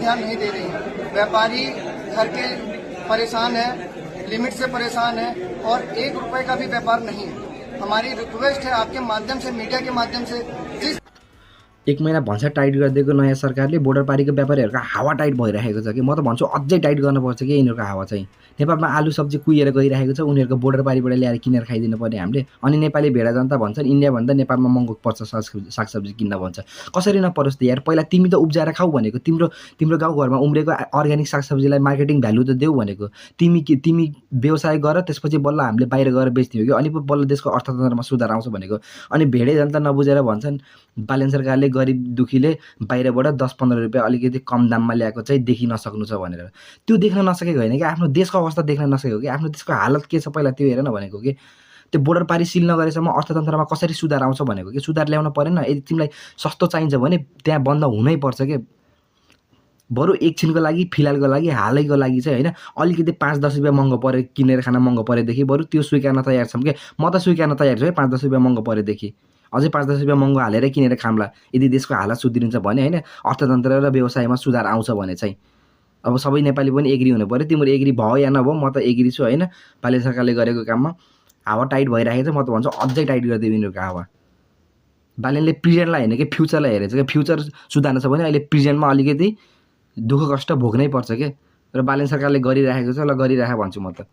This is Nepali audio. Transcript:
ध्यान नहीं दे रही है। व्यापारी घर के परेशान है, लिमिट से परेशान है और 1 रुपए का भी व्यापार नहीं है। हमारी रिक्वेस्ट है आपके माध्यम से, मीडिया के माध्यम से, जिस 1 महिना भन्छ टाइट गरिदिएको नयाँ सरकारले बोर्डरपारीको व्यापारीहरूको हावा टाइट भइरहेको छ कि म त भन्छु अझै टाइट गर्नुपर्छ कि यिनीहरूको हावा चाहिँ। नेपालमा आलु सब्जी कुहिएर गइरहेको छ, उनीहरूको बोर्डरपारीबाट ल्याएर किनेर खाइदिनु पर्ने हामीले। अनि नेपाली भेडा जनता भन्छन् इन्डियाभन्दा नेपालमा महँगो पर्छ सागसब्जी किन्न भन्छ। कसरी नपरोस् त यार, पहिला तिमी त उब्जाएर खाऊ भनेको, तिम्रो गाउँघरमा उम्रेको अर्ग्यानिक सागसब्जीलाई मार्केटिङ भ्यालु त देऊ भनेको। तिमी व्यवसाय गर, त्यसपछि बल्ल हामीले बाहिर गएर बेच्दियौ कि, अनि पो बल्ल देशको अर्थतन्त्रमा सुधार आउँछ भनेको। अनि भेडे जनता नबुझेर भन्छन् बालेन सरकारले गरिब दुखीले बाहिरबाट 10-15 रुपियाँ अलिकति कम दाममा ल्याएको चाहिँ देखिन सक्नु छ भनेर। त्यो देख्न नसकेको होइन कि, आफ्नो देशको अवस्था देख्न नसकेको कि, आफ्नो देशको हालत के छ पहिला त्यो हेर न भनेको कि। त्यो बोर्डर पारी सिल नगरेसम्म अर्थतन्त्रमा कसरी सुधार आउँछ भनेको कि। सुधार ल्याउन परेन, यदि तिमीलाई सस्तो चाहिन्छ भने त्यहाँ बन्द हुनै पर्छ के। बरु एकछिनको लागि, फिलहालको लागि, हालैको लागि चाहिँ होइन, अलिकति 5-10 रुपियाँ महँगो परे, किनेर खान महँगो परेदेखि बरु त्यो स्वीकार्न तयार छौँ के। म त स्वीकार्न तयार छु है 5-10 रुपियाँ महँगो परेदेखि। अझै 5-10 रुपियाँ महँगो हालेर किनेर खाम्ला, यदि देशको हालत सुध्रिन्छ भने होइन, अर्थतन्त्र र व्यवसायमा सुधार आउँछ भने चाहिँ। अब सबै नेपाली पनि एग्री हुनु पऱ्यो। तिम्रो एग्री भयो या नभयो, म त एग्री छु होइन। बालेन सरकारले गरेको काममा हावा टाइट भइरहेको छ, म त भन्छु अझै टाइट गरिदियो यिनीहरूको हावा। बालेनले प्रेजेन्टलाई होइन कि फ्युचरलाई हेरेछ क्या। फ्युचर सुधार्न छ भने अहिले प्रेजेन्टमा अलिकति दुःख कष्ट भोग्नै पर्छ के। र बालेन सरकारले गरिरहेको छ, ल गरिराख भन्छु म त।